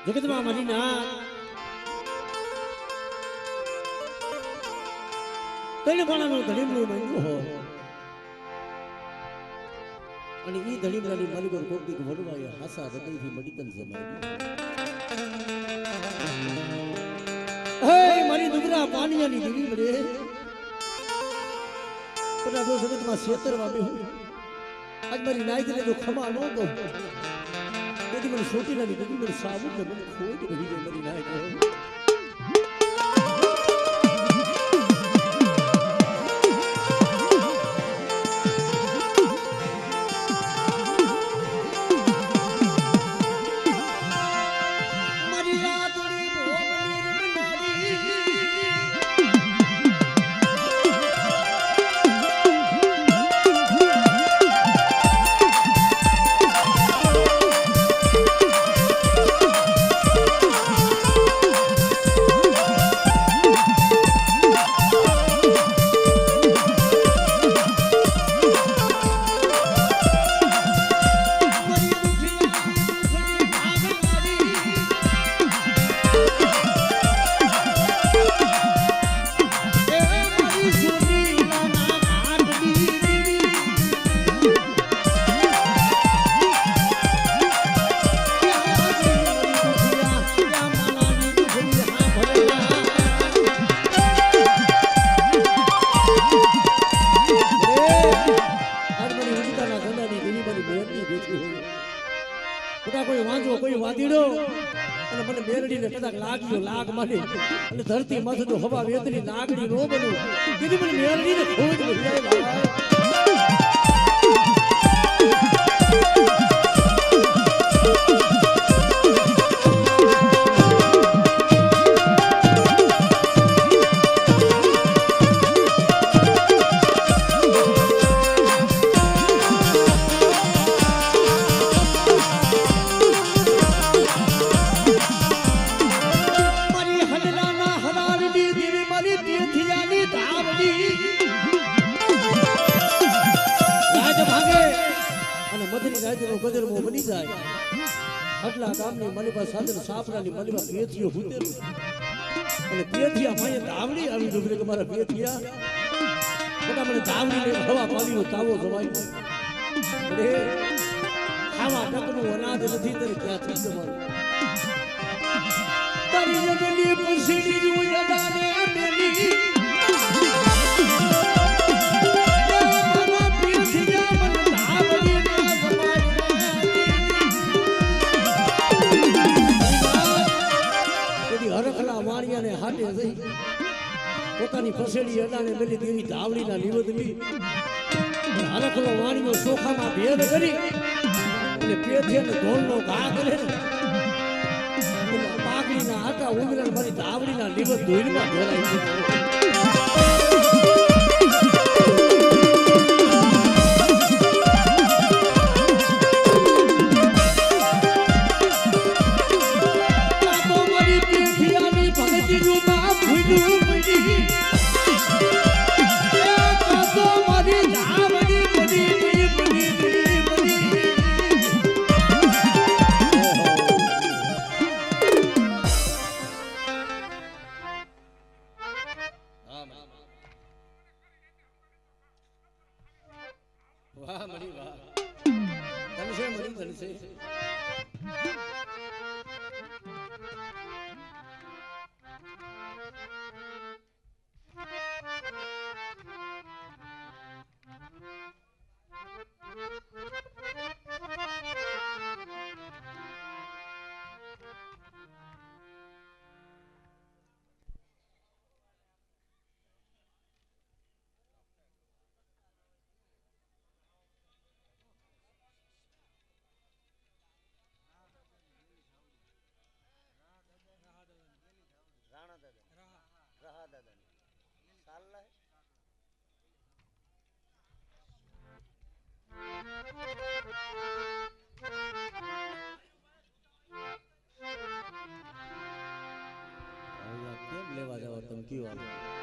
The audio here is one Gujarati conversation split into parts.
જગતમાં મારી નાથ તૈણ પાણાનું ધડીમલું માંગ્યું હોય અને ઈ ધડીમલાની મારી પર કોકીક વડવાએ હાસા હૃદયથી મડિકન જમાડ્યું હે મારી દુગરા પાણીયાની દેવી મળે પણ જો જગતમાં છેતરવા બેહું આજ મારી નાયકને જો ખમા ન દઉં તેથી મને છોટીલાની દીકરી મને સાબુ ને મને ખોટ રહી જાય મારી નાયક ધરતી મથું હવા વેદની લાગણી નો બનું કીધી મને મેરડી ને ખોજ વહી જાય આટલા ગામની મલીબા સાધન સાપરાની મલીબા પેથીઓ હુતેલું અને પેથિયા માયે ધાવડી આવી ડુબરે કે મારા પેથિયા મોટા મને ધાવડી ને હવા પાણીનો તાવો જવાય અરે ખાવા ટકનું અનાજ નથી તને ક્યાંથી જવાનું તારી જગલી પુરસીની જોયાને મેલી હાટે જઈ પોતાની ફસેડી અડાને મેલી દેવી ધાવડીના નિવેદની હરખલો વાણીનો ચોખામાં ભેદ કરી અને પેથે ને ઢોલનો ઘા કરે ને પાઘડીના આટા ઉંગરા મારી ધાવડીના નિવેદ ધોઈમાં ભેરાય છે વાહ મળી વાહ ધનસે મળી ધનસે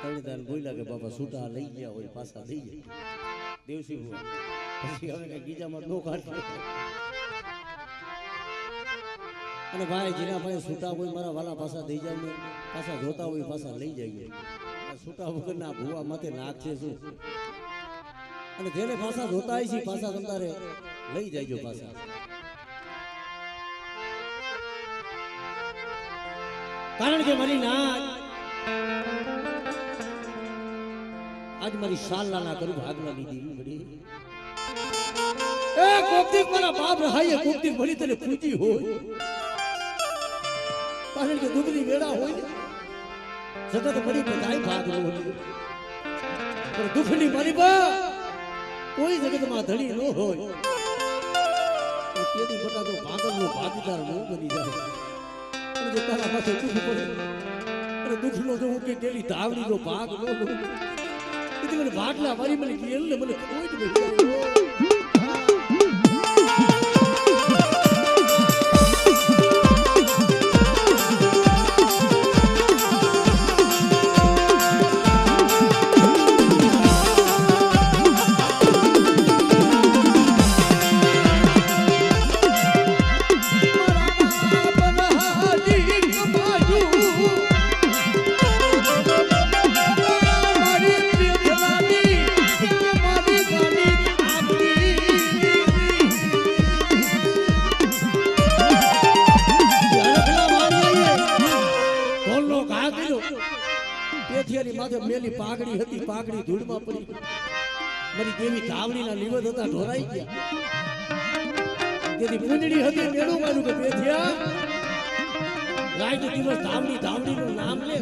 કવિતાને બોલ્યા કે બાપા છૂટા લઈ ગયા હોય પાછા થઈ જાય દેવસી પછી હવે કઈ ગીજામાં નો કાઢ અને ભાઈ જેના ભાઈ છૂટા હોય મારા વાલા પાછા દઈ જાવ ને પાછા જોતા હોય પાછા લઈ જઈએ આ છૂટા વગરના ભૂવા માથે નાક છે શું અને જેને પાછા જોતા હોય છે પાછા તમારે લઈ જાયજો પાછા કારણ કે મારી નાક આજ મારી સાલા ના કરું ભાગના લીધી બડી એ કોકતી મારા બાપ રહાય કોકતી ભળી તને પૂજી હોય કારણ કે દુબળી વેળા હોય સતત મરી બધાય ભાગ નો હોય પણ દુખની મારી બા કોઈ જગતમાં ધણી ન હોય તેથી બટા તો ભાગલનો ભાગીદાર ન બની જાય અને જો તારા પાસે દુખ પડે અને દુખનો જો હું કે તેલી ધાવડીનો ભાગ ન હોય એટલે મને ભાગલા મારી મને ગેલ ને મને કોઈ જ નહીં મેલી પાઘડી હતી પાઘડી ધૂળમાં પડી મારી દેવી ધાવણીના લીવદ હતા ઢોરાઈ ગયા તેથી પૂંજડી હતી મેળું માર્યું કે બેઠિયા રાત દિવસ ધાવણી ધાવણીનું નામ લે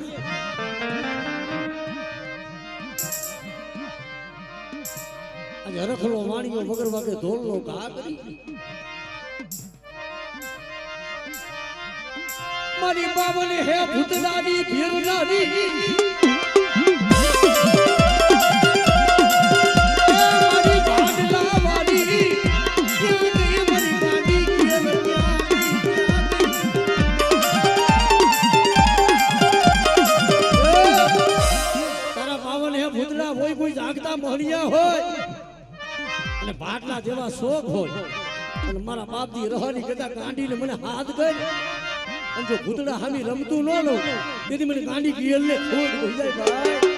આજે હરખલો વાણીઓ વગર વાગે ઢોલનો ઘા કરી મારી બાબને હે ભૂતડાની ભીરડાની મળ્યા હોય અને બાટલા જેવા શોખ હોય અને મારા બાપજી રહવાની કદા કાંડીને મને હાથ ગઈ અને જો ભૂતડા હામી રમતું ન લો તેથી મને કાંડી ગીયલ ને ખોટ થઈ જાય ભાઈ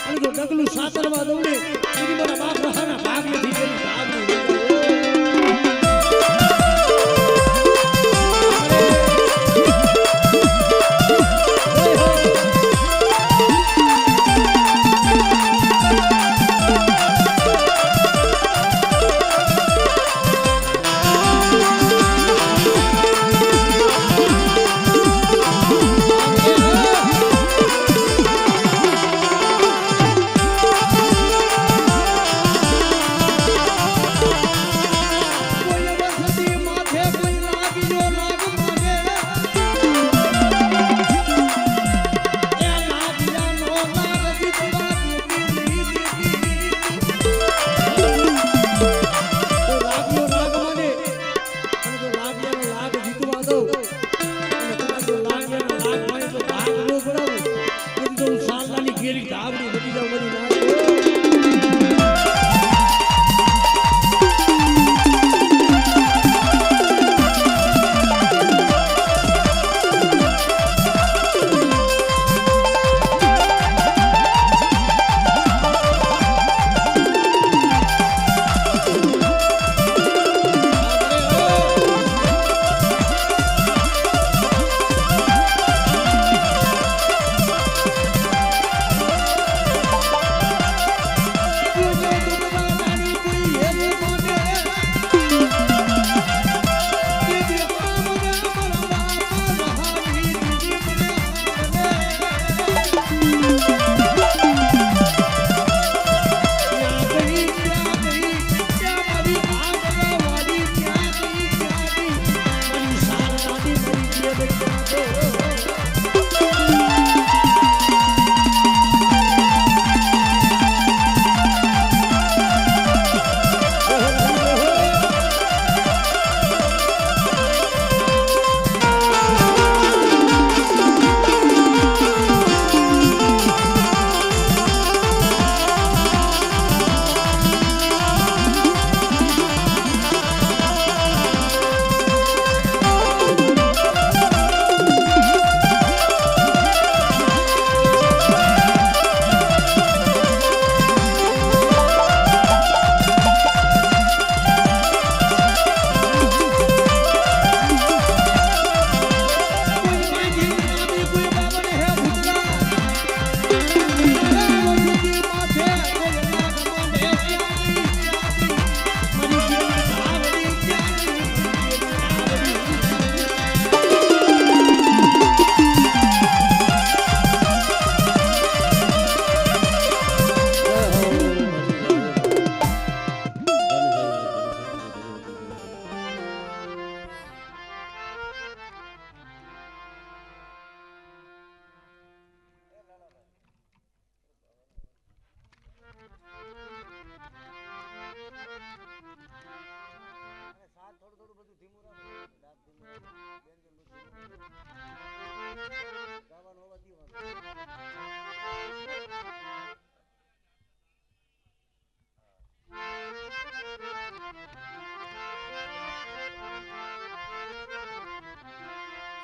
અને જો ડગલું સાતરવા દઉં ને એની મારા બાપ રહાના ભાગ નથી કરી ભાગ નથી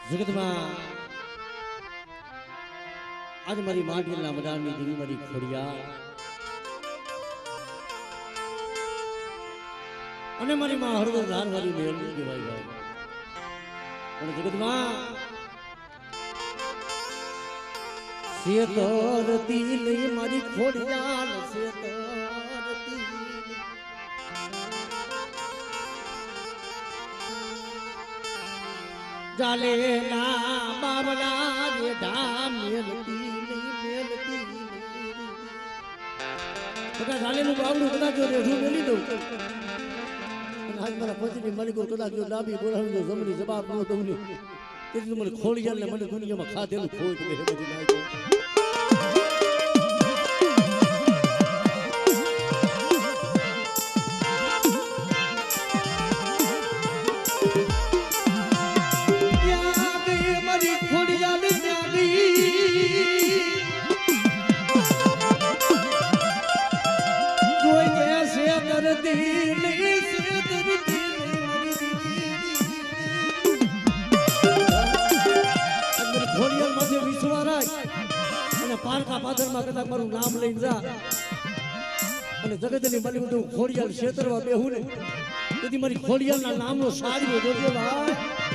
જગતમાં આજ મારી માટીના મડાની દેવી મારી ખોડિયા અને મારી માં હળદર ધારવાળી મેલની કહેવાય ભાઈ અને જગતમાં શેતરતી લઈ મારી ખોડિયા શેતરતી જાલે ના બાબલા રે ધામ મેલતી નહીં કદાચ જાલેનું બાબલું કદાચ રેઢું મેલી દઉં આજ મારા પતિની માલિકો કદાચ ડાબી બોલાવી દો જમણી જવાબ ન દઉં તેથી મને ખોડિયા ને મને દુનિયામાં ખાધેલું ખોટ બે બધી નાખ્યો પાદરમાં કદાચ મારું નામ લઈને જા અને જગતની માલિક તું ખોડિયાલ ક્ષેત્રમાં બેહું ને તેથી મારી ખોડિયાલના નામનો સાડીઓ જોજો ભાઈ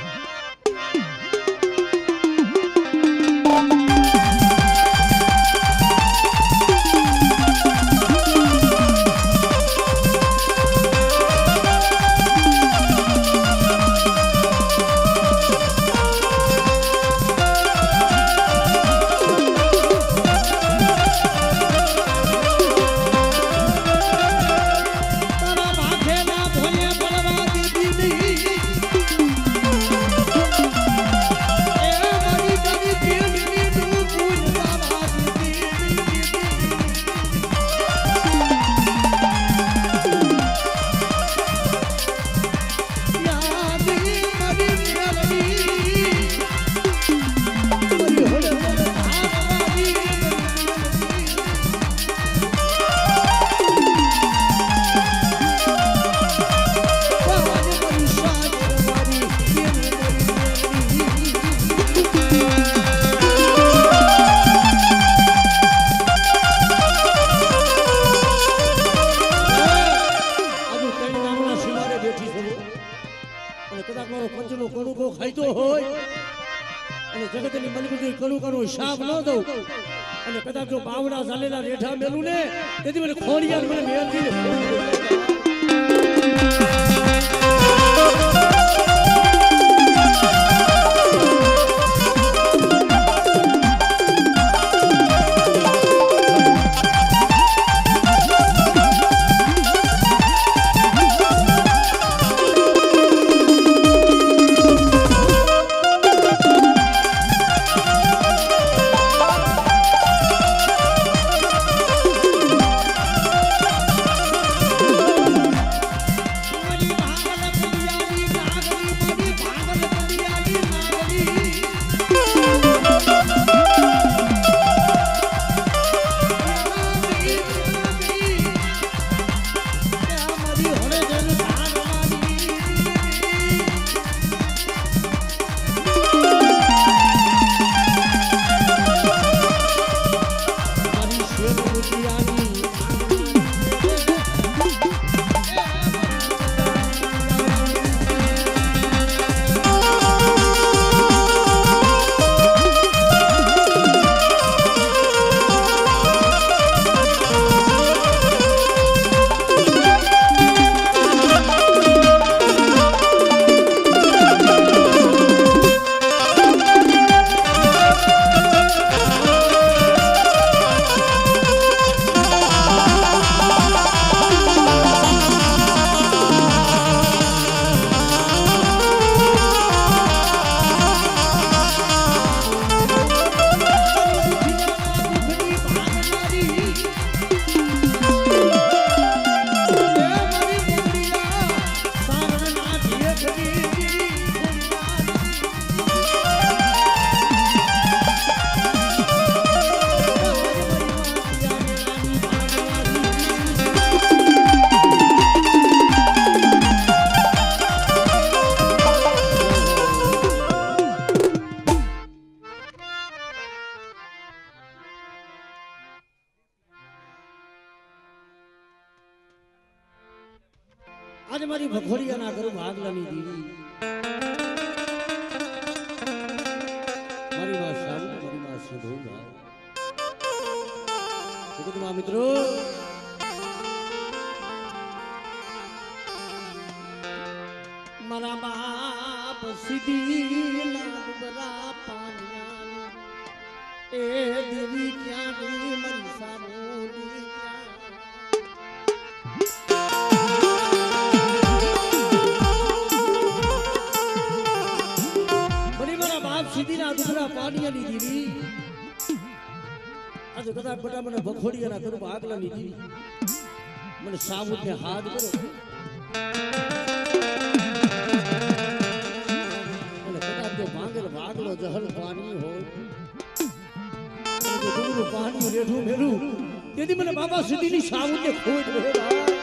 હિસાબ ન દઉં અને કદાચ જો બાવડા ચાલેલા રેઠા મેલું ને તેથી મને ખોડિયાલ મને મેલવી आज मारी भखोड़िया ना करूं भागलानी दीदी मारी मां शाम मारी मां सधोगा देखो तुम मित्रों मारा बाप सीधी लाडबरा पानिया ए देवी क्या दी मरी सामोली सीधीना दुसरा पानियानी दीदी आज कदा बटा मने भखोड़ियाना करू भागलानी दीदी मने साबुत ने हाथ करो मने कदा जो भांगल भागलो जहल पानी हो जो दुगनु पानी रेठू मेरू तेदी मने बाबा सीधीनी साबुत ने खोट भेड़ा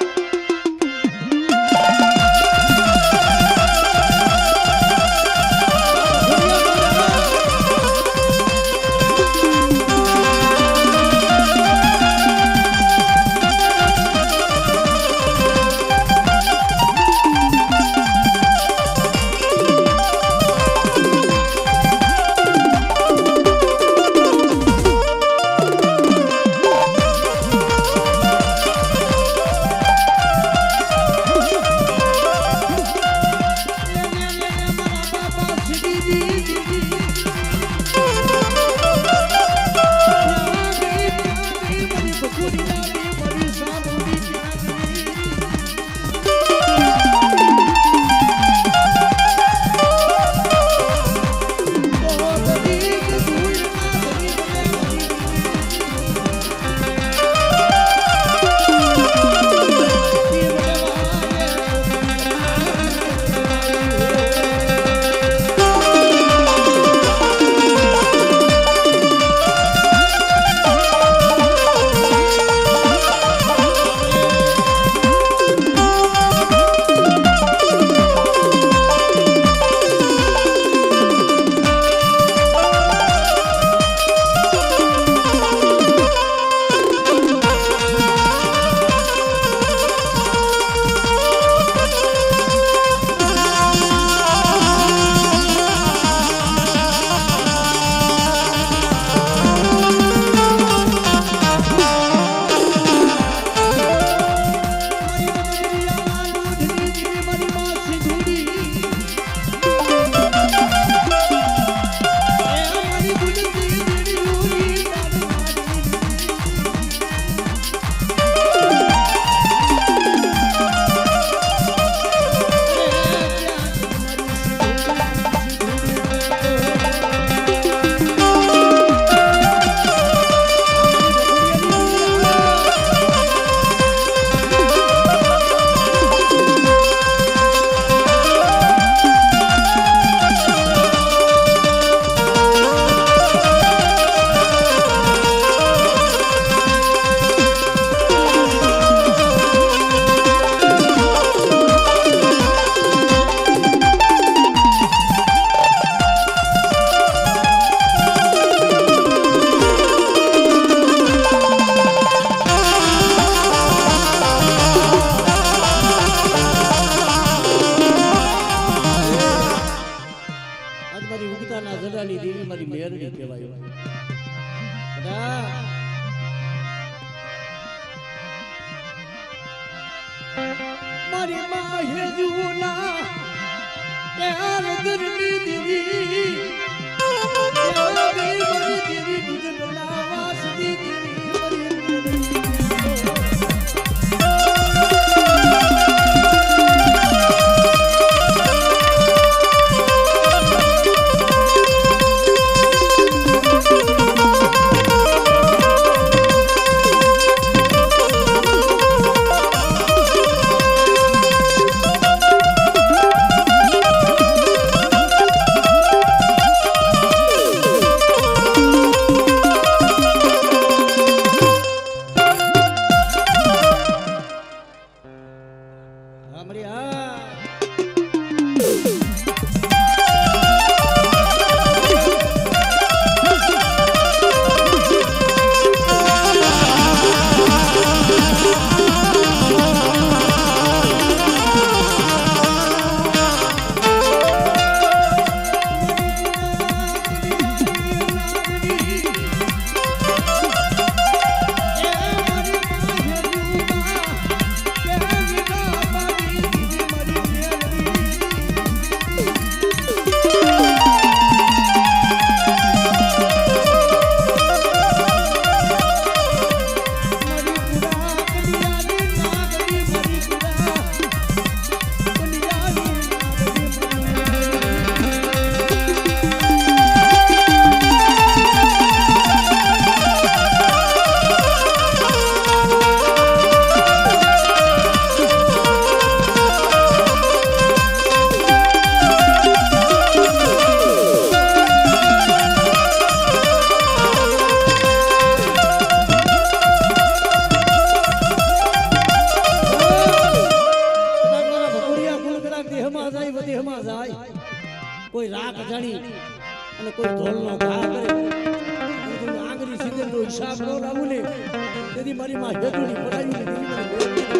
મારી માં હેજુના યાર દરની દીવી યાર મારી દીવી દુધના વાસની દીવી કોઈ રાખ જાણી અને કોઈ ઢોલનો ઘા કરે આંગળી સિંગરનો હિસાબ ન લાવું ને તેથી મારી માં હેતુની પડાવી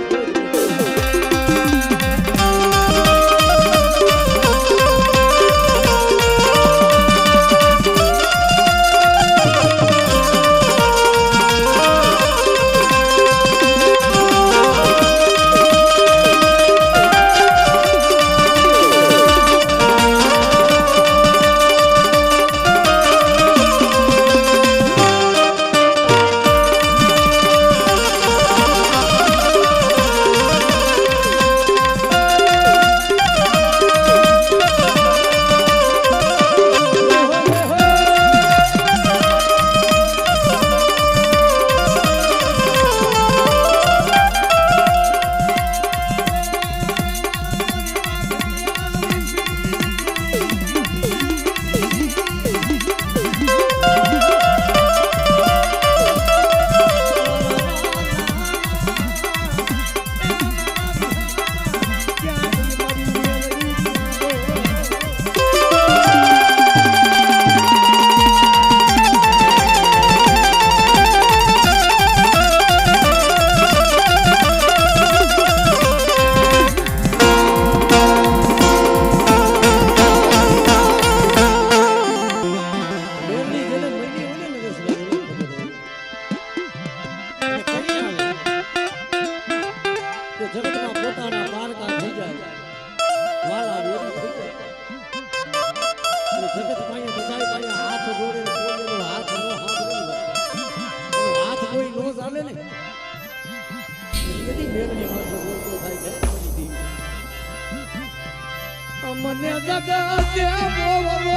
મને જગતે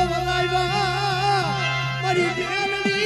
બોલાવ્યા મારી મેલડી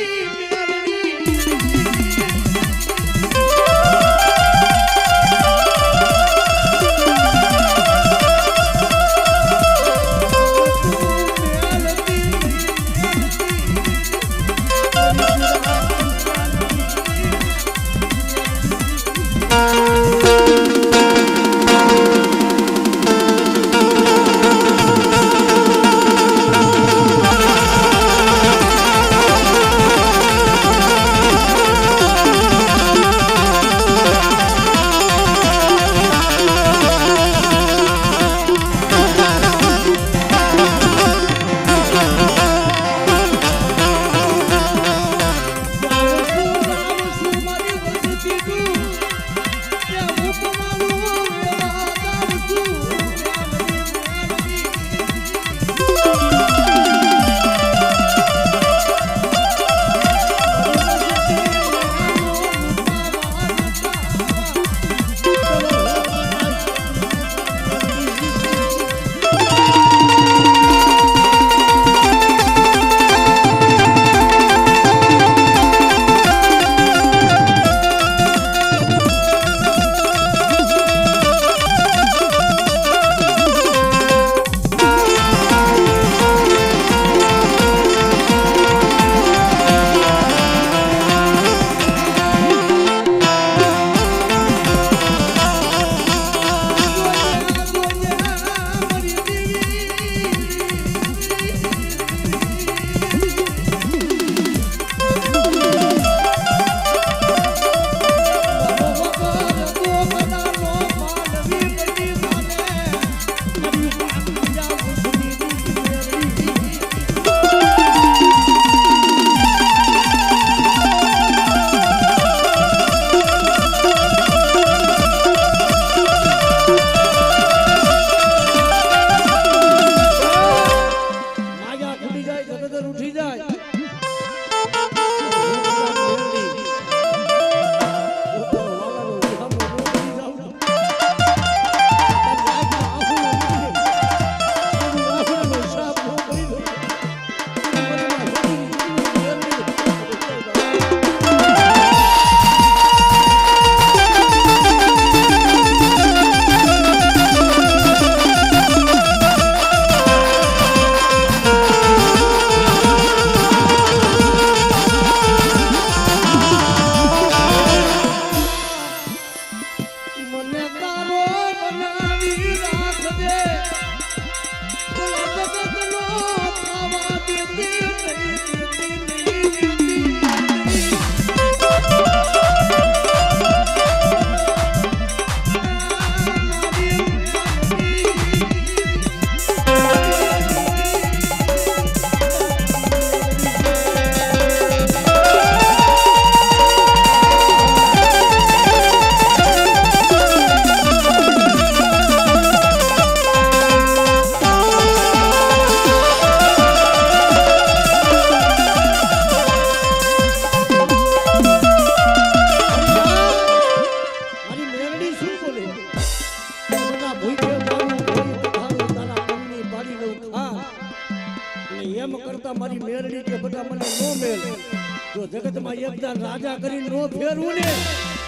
માં એકદાન રાજા કરીને નો ફેરવું ને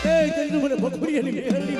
એ તને મને ભખુરિયાની મેરડી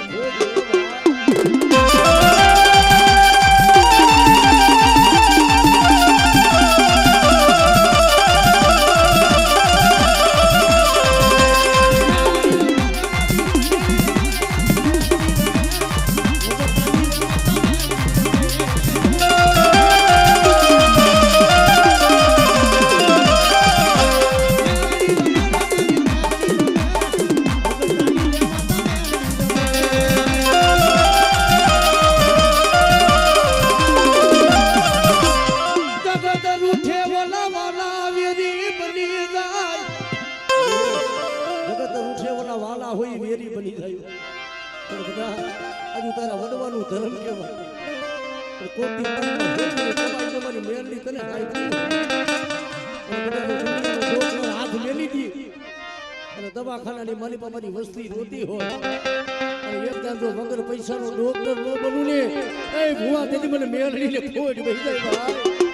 હોય વેરી બની જાય પણ બધા આજુ તારા વડવાનું ધર્મ કહેવાય પણ કોક દી તમારી મેરડી તને હાથ મેલી દી અને દવાખાનાની માલિપામાની વસ્તી રોતી હોય અને એકદમ જો વગર પૈસાનો ડોક્ટર ન બનું ને એ ભુવા તેથી મને મેરડીને ખોટ બેસી જાય ભાઈ